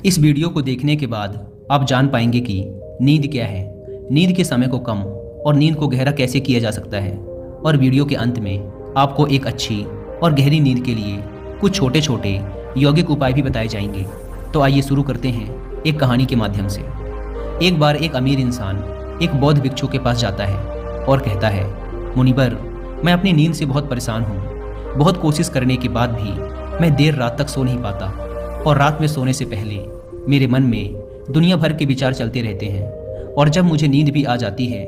इस वीडियो को देखने के बाद आप जान पाएंगे कि नींद क्या है, नींद के समय को कम और नींद को गहरा कैसे किया जा सकता है। और वीडियो के अंत में आपको एक अच्छी और गहरी नींद के लिए कुछ छोटे छोटे यौगिक उपाय भी बताए जाएंगे। तो आइए शुरू करते हैं एक कहानी के माध्यम से। एक बार एक अमीर इंसान एक बौद्ध भिक्षु के पास जाता है और कहता है, मुनिवर, मैं अपनी नींद से बहुत परेशान हूँ। बहुत कोशिश करने के बाद भी मैं देर रात तक सो नहीं पाता और रात में सोने से पहले मेरे मन में दुनिया भर के विचार चलते रहते हैं और जब मुझे नींद भी आ जाती है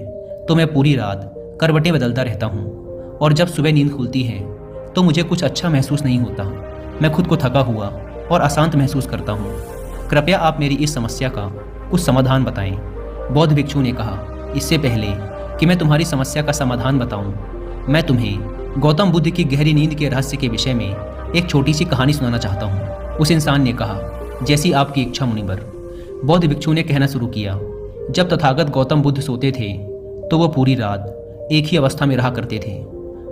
तो मैं पूरी रात करवटें बदलता रहता हूँ और जब सुबह नींद खुलती है तो मुझे कुछ अच्छा महसूस नहीं होता। मैं खुद को थका हुआ और अशांत महसूस करता हूँ। कृपया आप मेरी इस समस्या का कुछ समाधान बताएं। बौद्ध भिक्षु ने कहा, इससे पहले कि मैं तुम्हारी समस्या का समाधान बताऊं, मैं तुम्हें गौतम बुद्ध की गहरी नींद के रहस्य के विषय में एक छोटी सी कहानी सुनाना चाहता हूं। उस इंसान ने कहा, जैसी आपकी इच्छा मुनिवर। बौद्ध भिक्षु ने कहना शुरू किया, जब तथागत गौतम बुद्ध सोते थे तो वो पूरी रात एक ही अवस्था में रहा करते थे।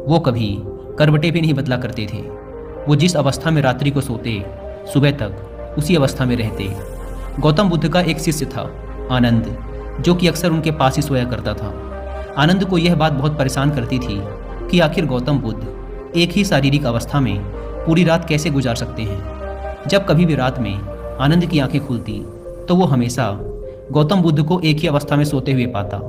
वो कभी करवटें भी नहीं बदला करते थे। वो जिस अवस्था में रात्रि को सोते, सुबह तक उसी अवस्था में रहते। गौतम बुद्ध का एक शिष्य था, आनंद, जो कि अक्सर उनके पास ही सोया करता था। आनंद को यह बात बहुत परेशान करती थी कि आखिर गौतम बुद्ध एक ही शारीरिक अवस्था में पूरी रात कैसे गुजार सकते हैं। जब कभी भी रात में आनंद की आंखें खुलती तो वो हमेशा गौतम बुद्ध को एक ही अवस्था में सोते हुए पाता।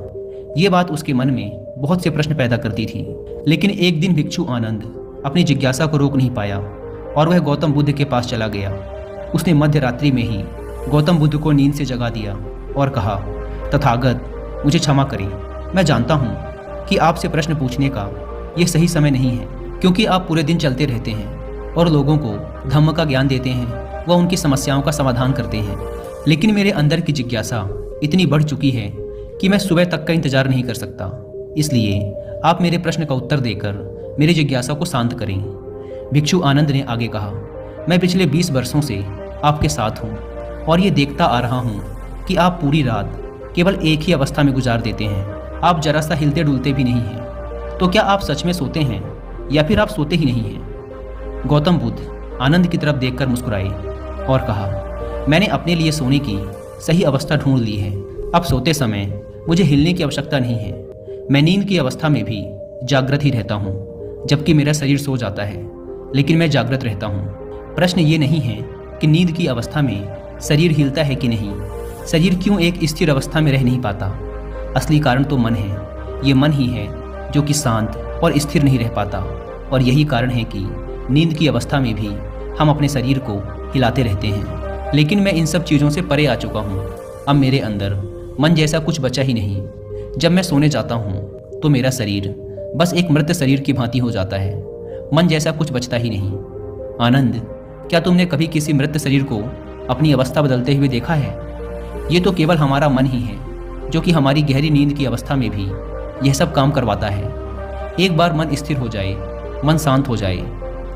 ये बात उसके मन में बहुत से प्रश्न पैदा करती थी। लेकिन एक दिन भिक्षु आनंद अपनी जिज्ञासा को रोक नहीं पाया और वह गौतम बुद्ध के पास चला गया। उसने मध्य रात्रि में ही गौतम बुद्ध को नींद से जगा दिया और कहा, तथागत, मुझे क्षमा करें। मैं जानता हूँ कि आपसे प्रश्न पूछने का यह सही समय नहीं है, क्योंकि आप पूरे दिन चलते रहते हैं और लोगों को धम्म का ज्ञान देते हैं, वह उनकी समस्याओं का समाधान करते हैं। लेकिन मेरे अंदर की जिज्ञासा इतनी बढ़ चुकी है कि मैं सुबह तक का इंतजार नहीं कर सकता। इसलिए आप मेरे प्रश्न का उत्तर देकर मेरी जिज्ञासा को शांत करें। भिक्षु आनंद ने आगे कहा, मैं पिछले 20 वर्षों से आपके साथ हूँ और ये देखता आ रहा हूँ कि आप पूरी रात केवल एक ही अवस्था में गुजार देते हैं। आप जरा सा हिलते डुलते भी नहीं हैं। तो क्या आप सच में सोते हैं या फिर आप सोते ही नहीं हैं? गौतम बुद्ध आनंद की तरफ देखकर मुस्कुराए और कहा, मैंने अपने लिए सोने की सही अवस्था ढूंढ ली है। अब सोते समय मुझे हिलने की आवश्यकता नहीं है। मैं नींद की अवस्था में भी जागृत ही रहता हूँ, जबकि मेरा शरीर सो जाता है, लेकिन मैं जागृत रहता हूँ। प्रश्न ये नहीं है कि नींद की अवस्था में शरीर हिलता है कि नहीं, शरीर क्यों एक स्थिर अवस्था में रह नहीं पाता। असली कारण तो मन है। ये मन ही है जो कि शांत और स्थिर नहीं रह पाता, और यही कारण है कि नींद की अवस्था में भी हम अपने शरीर को हिलाते रहते हैं। लेकिन मैं इन सब चीज़ों से परे आ चुका हूँ। अब मेरे अंदर मन जैसा कुछ बचा ही नहीं। जब मैं सोने जाता हूँ तो मेरा शरीर बस एक मृत शरीर की भांति हो जाता है। मन जैसा कुछ बचता ही नहीं। आनंद, क्या तुमने कभी किसी मृत शरीर को अपनी अवस्था बदलते हुए देखा है? ये तो केवल हमारा मन ही है जो कि हमारी गहरी नींद की अवस्था में भी यह सब काम करवाता है। एक बार मन स्थिर हो जाए, मन शांत हो जाए,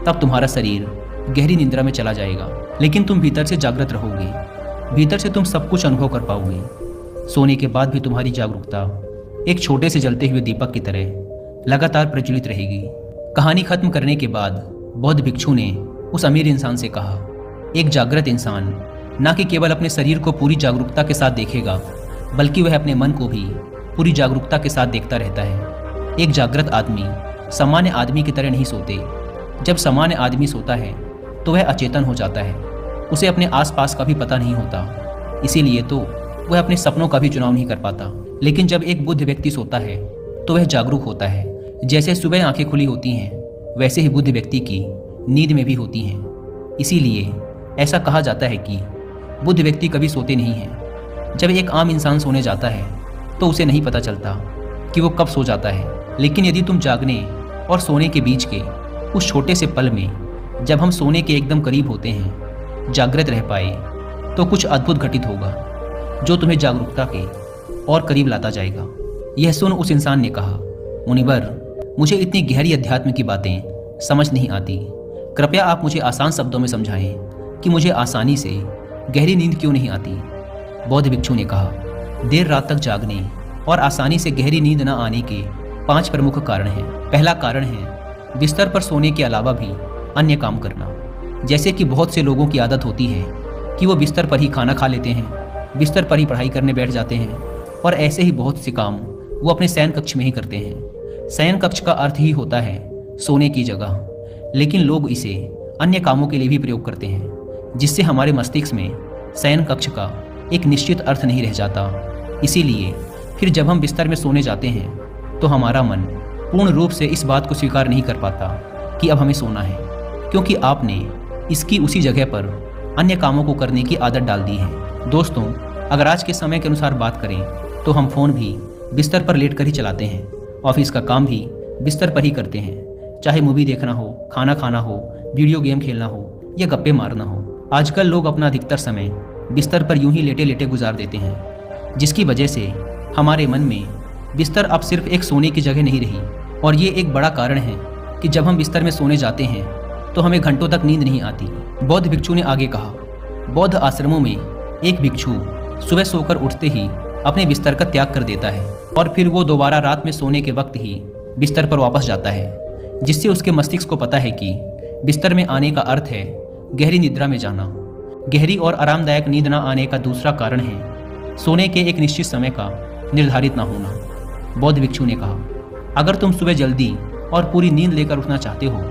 तब तुम्हारा शरीर गहरी निद्रा में चला जाएगा, लेकिन तुम भीतर से जागृत रहोगे। भीतर से तुम सब कुछ अनुभव कर पाओगे। सोने के बाद भी तुम्हारी जागरूकता एक छोटे से जलते हुए दीपक की तरह लगातार प्रज्वलित रहेगी। कहानी खत्म करने के बाद बौद्ध भिक्षु ने उस अमीर इंसान से कहा, एक जागृत इंसान न कि केवल अपने शरीर को पूरी जागरूकता के साथ देखेगा, बल्कि वह अपने मन को भी पूरी जागरूकता के साथ देखता रहता है। एक जागृत आदमी सामान्य आदमी की तरह नहीं सोते। जब सामान्य आदमी सोता है तो वह अचेतन हो जाता है। उसे अपने आसपास का भी पता नहीं होता, इसीलिए तो वह अपने सपनों का भी चुनाव नहीं कर पाता। लेकिन जब एक बुद्ध व्यक्ति सोता है तो वह जागरूक होता है। जैसे सुबह आंखें खुली होती हैं, वैसे ही बुद्ध व्यक्ति की नींद में भी होती हैं। इसीलिए ऐसा कहा जाता है कि बुद्ध व्यक्ति कभी सोते नहीं हैं। जब एक आम इंसान सोने जाता है तो उसे नहीं पता चलता कि वो कब सो जाता है। लेकिन यदि तुम जागने और सोने के बीच के उस छोटे से पल में, जब हम सोने के एकदम करीब होते हैं, जागृत रह पाए, तो कुछ अद्भुत घटित होगा जो तुम्हें जागरूकता के और करीब लाता जाएगा। यह सुन उस इंसान ने कहा, मुनिवर, मुझे इतनी गहरी अध्यात्म की बातें समझ नहीं आती। कृपया आप मुझे आसान शब्दों में समझाएं कि मुझे आसानी से गहरी नींद क्यों नहीं आती। बौद्ध भिक्षु ने कहा, देर रात तक जागने और आसानी से गहरी नींद न आने के 5 प्रमुख कारण हैं। पहला कारण है बिस्तर पर सोने के अलावा भी अन्य काम करना। जैसे कि बहुत से लोगों की आदत होती है कि वो बिस्तर पर ही खाना खा लेते हैं, बिस्तर पर ही पढ़ाई करने बैठ जाते हैं और ऐसे ही बहुत से काम वो अपने शयन कक्ष में ही करते हैं। शयन कक्ष का अर्थ ही होता है सोने की जगह, लेकिन लोग इसे अन्य कामों के लिए भी प्रयोग करते हैं, जिससे हमारे मस्तिष्क में शयन कक्ष का एक निश्चित अर्थ नहीं रह जाता। इसीलिए फिर जब हम बिस्तर में सोने जाते हैं तो हमारा मन पूर्ण रूप से इस बात को स्वीकार नहीं कर पाता कि अब हमें सोना है, क्योंकि आपने इसकी उसी जगह पर अन्य कामों को करने की आदत डाल दी है। दोस्तों, अगर आज के समय के अनुसार बात करें तो हम फ़ोन भी बिस्तर पर लेट कर ही चलाते हैं, ऑफिस का काम भी बिस्तर पर ही करते हैं, चाहे मूवी देखना हो, खाना खाना हो, वीडियो गेम खेलना हो या गप्पे मारना हो। आजकल लोग अपना अधिकतर समय बिस्तर पर यूं ही लेटे लेटे गुजार देते हैं, जिसकी वजह से हमारे मन में बिस्तर अब सिर्फ एक सोने की जगह नहीं रही। और ये एक बड़ा कारण है कि जब हम बिस्तर में सोने जाते हैं तो हमें घंटों तक नींद नहीं आती। बौद्ध भिक्षु ने आगे कहा, बौद्ध आश्रमों में एक भिक्षु सुबह सोकर उठते ही अपने बिस्तर का त्याग कर देता है और फिर वो दोबारा रात में सोने के वक्त ही बिस्तर पर वापस जाता है, जिससे उसके मस्तिष्क को पता है कि बिस्तर में आने का अर्थ है गहरी निद्रा में जाना। गहरी और आरामदायक नींद न आने का दूसरा कारण है सोने के एक निश्चित समय का निर्धारित न होना। बौद्ध भिक्षु ने कहा, अगर तुम सुबह जल्दी और पूरी नींद लेकर उठना चाहते हो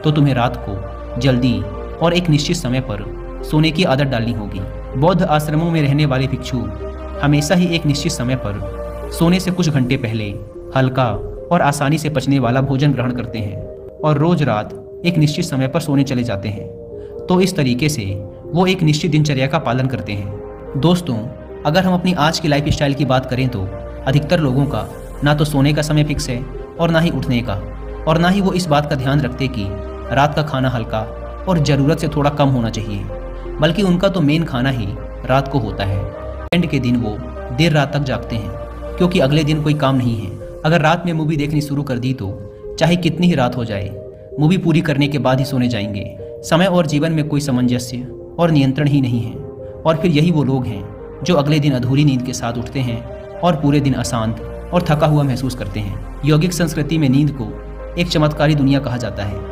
तो तुम्हें रात को जल्दी और एक निश्चित समय पर सोने की आदत डालनी होगी। बौद्ध आश्रमों में रहने वाले भिक्षु हमेशा ही एक निश्चित समय पर सोने से कुछ घंटे पहले हल्का और आसानी से पचने वाला भोजन ग्रहण करते हैं और रोज रात एक निश्चित समय पर सोने चले जाते हैं। तो इस तरीके से वो एक निश्चित दिनचर्या का पालन करते हैं। दोस्तों, अगर हम अपनी आज की लाइफ स्टाइल की बात करें तो अधिकतर लोगों का ना तो सोने का समय फिक्स है और ना ही उठने का, और ना ही वो इस बात का ध्यान रखते कि रात का खाना हल्का और ज़रूरत से थोड़ा कम होना चाहिए, बल्कि उनका तो मेन खाना ही रात को होता है। एंड के दिन वो देर रात तक जागते हैं क्योंकि अगले दिन कोई काम नहीं है। अगर रात में मूवी देखनी शुरू कर दी तो चाहे कितनी ही रात हो जाए, मूवी पूरी करने के बाद ही सोने जाएंगे। समय और जीवन में कोई सामंजस्य और नियंत्रण ही नहीं है। और फिर यही वो लोग हैं जो अगले दिन अधूरी नींद के साथ उठते हैं और पूरे दिन अशांत और थका हुआ महसूस करते हैं। यौगिक संस्कृति में नींद को एक चमत्कारी दुनिया कहा जाता है।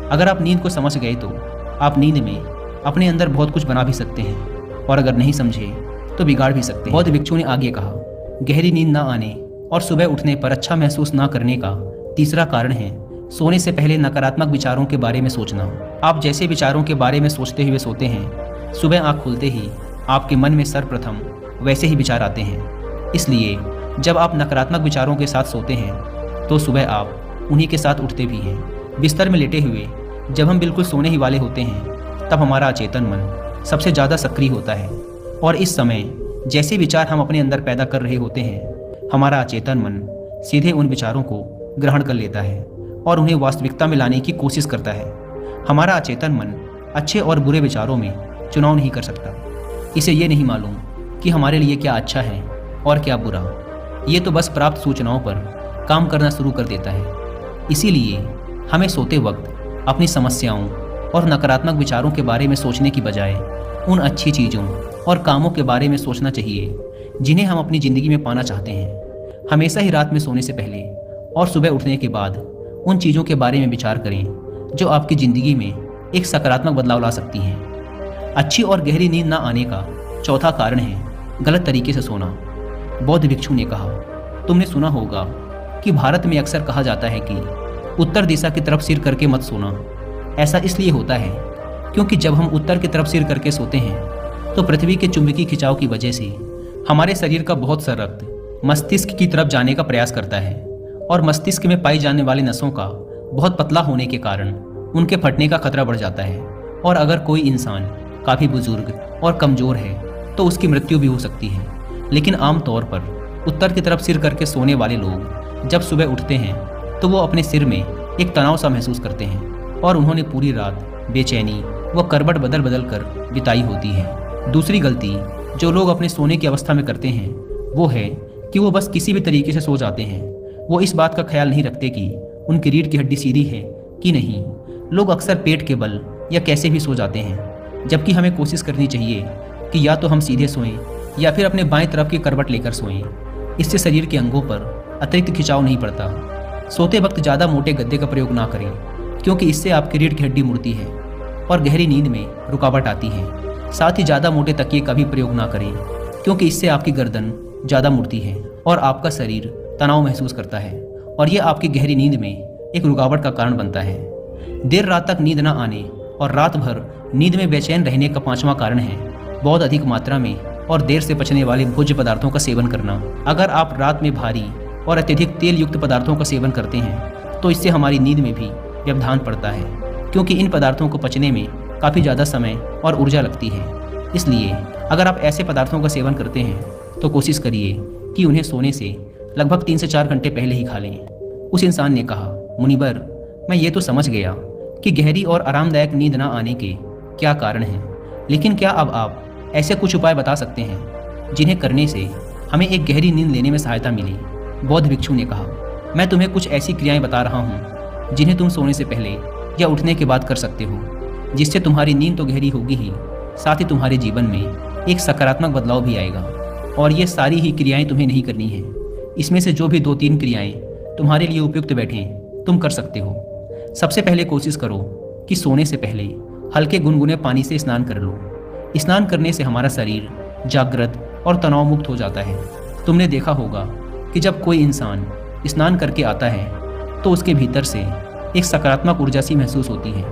अगर आप नींद को समझ गए तो आप नींद में अपने अंदर बहुत कुछ बना भी सकते हैं, और अगर नहीं समझे तो बिगाड़ भी सकते हैं। बौद्ध भिक्षु ने आगे कहा, गहरी नींद ना आने और सुबह उठने पर अच्छा महसूस ना करने का तीसरा कारण है सोने से पहले नकारात्मक विचारों के बारे में सोचना। आप जैसे विचारों के बारे में सोचते हुए सोते हैं, सुबह आँख खुलते ही आपके मन में सर्वप्रथम वैसे ही विचार आते हैं। इसलिए जब आप नकारात्मक विचारों के साथ सोते हैं तो सुबह आप उन्हीं के साथ उठते भी हैं। बिस्तर में लेटे हुए जब हम बिल्कुल सोने ही वाले होते हैं तब हमारा अचेतन मन सबसे ज़्यादा सक्रिय होता है, और इस समय जैसे विचार हम अपने अंदर पैदा कर रहे होते हैं, हमारा अचेतन मन सीधे उन विचारों को ग्रहण कर लेता है और उन्हें वास्तविकता में लाने की कोशिश करता है। हमारा अचेतन मन अच्छे और बुरे विचारों में चुनाव नहीं कर सकता। इसे ये नहीं मालूम कि हमारे लिए क्या अच्छा है और क्या बुरा। ये तो बस प्राप्त सूचनाओं पर काम करना शुरू कर देता है। इसीलिए हमें सोते वक्त अपनी समस्याओं और नकारात्मक विचारों के बारे में सोचने की बजाय उन अच्छी चीज़ों और कामों के बारे में सोचना चाहिए जिन्हें हम अपनी ज़िंदगी में पाना चाहते हैं। हमेशा ही रात में सोने से पहले और सुबह उठने के बाद उन चीज़ों के बारे में विचार करें जो आपकी ज़िंदगी में एक सकारात्मक बदलाव ला सकती हैं। अच्छी और गहरी नींद ना आने का चौथा कारण है गलत तरीके से सोना। बौद्ध भिक्षु ने कहा, तुमने सुना होगा कि भारत में अक्सर कहा जाता है कि उत्तर दिशा की तरफ सिर करके मत सोना। ऐसा इसलिए होता है क्योंकि जब हम उत्तर की तरफ सिर करके सोते हैं तो पृथ्वी के चुंबकीय खिंचाव की वजह से हमारे शरीर का बहुत सा रक्त मस्तिष्क की तरफ जाने का प्रयास करता है, और मस्तिष्क में पाई जाने वाली नसों का बहुत पतला होने के कारण उनके फटने का खतरा बढ़ जाता है। और अगर कोई इंसान काफ़ी बुजुर्ग और कमज़ोर है तो उसकी मृत्यु भी हो सकती है। लेकिन आमतौर पर उत्तर की तरफ सिर करके सोने वाले लोग जब सुबह उठते हैं तो वो अपने सिर में एक तनाव सा महसूस करते हैं और उन्होंने पूरी रात बेचैनी व करवट बदल बदल कर बिताई होती है। दूसरी गलती जो लोग अपने सोने की अवस्था में करते हैं वो है कि वो बस किसी भी तरीके से सो जाते हैं। वो इस बात का ख्याल नहीं रखते कि उनकी रीढ़ की हड्डी सीधी है कि नहीं। लोग अक्सर पेट के बल या कैसे भी सो जाते हैं, जबकि हमें कोशिश करनी चाहिए कि या तो हम सीधे सोएं या फिर अपने बाएं तरफ की करवट लेकर सोएं। इससे शरीर के अंगों पर अतिरिक्त खिंचाव नहीं पड़ता। सोते वक्त ज़्यादा मोटे गद्दे का प्रयोग ना करें क्योंकि इससे आपकी रीढ़ की हड्डी मुड़ती है और गहरी नींद में रुकावट आती है। साथ ही ज़्यादा मोटे तकिए का भी प्रयोग ना करें, क्योंकि इससे आपकी गर्दन ज़्यादा मुड़ती है और आपका शरीर तनाव महसूस करता है और यह आपकी गहरी नींद में एक रुकावट का कारण बनता है। देर रात तक नींद न आने और रात भर नींद में बेचैन रहने का 5वां कारण है बहुत अधिक मात्रा में और देर से पचने वाले भोज्य पदार्थों का सेवन करना। अगर आप रात में भारी और अत्यधिक तेल युक्त पदार्थों का सेवन करते हैं तो इससे हमारी नींद में भी व्यवधान पड़ता है, क्योंकि इन पदार्थों को पचने में काफ़ी ज़्यादा समय और ऊर्जा लगती है। इसलिए अगर आप ऐसे पदार्थों का सेवन करते हैं तो कोशिश करिए कि उन्हें सोने से लगभग 3 से 4 घंटे पहले ही खा लें। उस इंसान ने कहा, मुनिवर, मैं ये तो समझ गया कि गहरी और आरामदायक नींद ना आने के क्या कारण हैं, लेकिन क्या अब आप ऐसे कुछ उपाय बता सकते हैं जिन्हें करने से हमें एक गहरी नींद लेने में सहायता मिले? बौद्ध भिक्षु ने कहा, मैं तुम्हें कुछ ऐसी क्रियाएं बता रहा हूँ जिन्हें तुम सोने से पहले या उठने के बाद कर सकते हो, जिससे तुम्हारी नींद तो गहरी होगी ही, साथ ही तुम्हारे जीवन में एक सकारात्मक बदलाव भी आएगा। और ये सारी ही क्रियाएं तुम्हें नहीं करनी है, इसमें से जो भी 2-3 क्रियाएं तुम्हारे लिए उपयुक्त बैठें तुम कर सकते हो। सबसे पहले कोशिश करो कि सोने से पहले हल्के गुनगुने पानी से स्नान कर लो। स्नान करने से हमारा शरीर जागृत और तनाव मुक्त हो जाता है। तुमने देखा होगा कि जब कोई इंसान स्नान करके आता है तो उसके भीतर से एक सकारात्मक ऊर्जा सी महसूस होती है।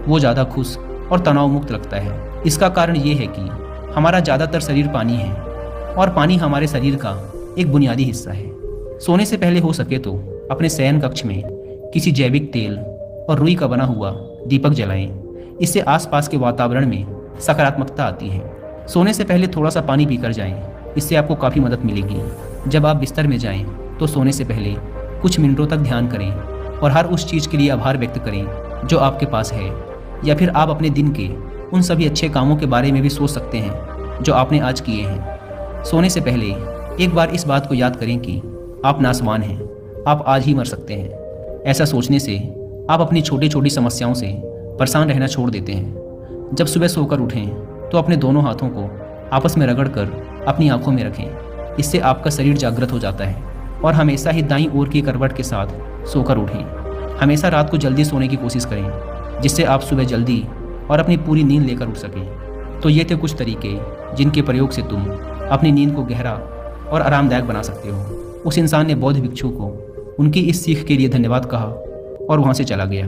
वो ज़्यादा खुश और तनाव मुक्त लगता है। इसका कारण ये है कि हमारा ज़्यादातर शरीर पानी है और पानी हमारे शरीर का एक बुनियादी हिस्सा है। सोने से पहले हो सके तो अपने शयन कक्ष में किसी जैविक तेल और रुई का बना हुआ दीपक जलाएं। इससे आसपास के वातावरण में सकारात्मकता आती है। सोने से पहले थोड़ा सा पानी पीकर जाएं, इससे आपको काफ़ी मदद मिलेगी। जब आप बिस्तर में जाएं तो सोने से पहले कुछ मिनटों तक ध्यान करें और हर उस चीज़ के लिए आभार व्यक्त करें जो आपके पास है, या फिर आप अपने दिन के उन सभी अच्छे कामों के बारे में भी सोच सकते हैं जो आपने आज किए हैं। सोने से पहले एक बार इस बात को याद करें कि आप नासवान हैं, आप आज ही मर सकते हैं। ऐसा सोचने से आप अपनी छोटी छोटी समस्याओं से परेशान रहना छोड़ देते हैं। जब सुबह सोकर उठें तो अपने दोनों हाथों को आपस में रगड़कर अपनी आंखों में रखें। इससे आपका शरीर जागृत हो जाता है और हमेशा ही दाईं ओर की करवट के साथ सोकर उठें। हमेशा रात को जल्दी सोने की कोशिश करें, जिससे आप सुबह जल्दी और अपनी पूरी नींद लेकर उठ सकें। तो ये थे कुछ तरीके जिनके प्रयोग से तुम अपनी नींद को गहरा और आरामदायक बना सकते हो। उस इंसान ने बौद्ध भिक्षु को उनकी इस सीख के लिए धन्यवाद कहा और वहाँ से चला गया।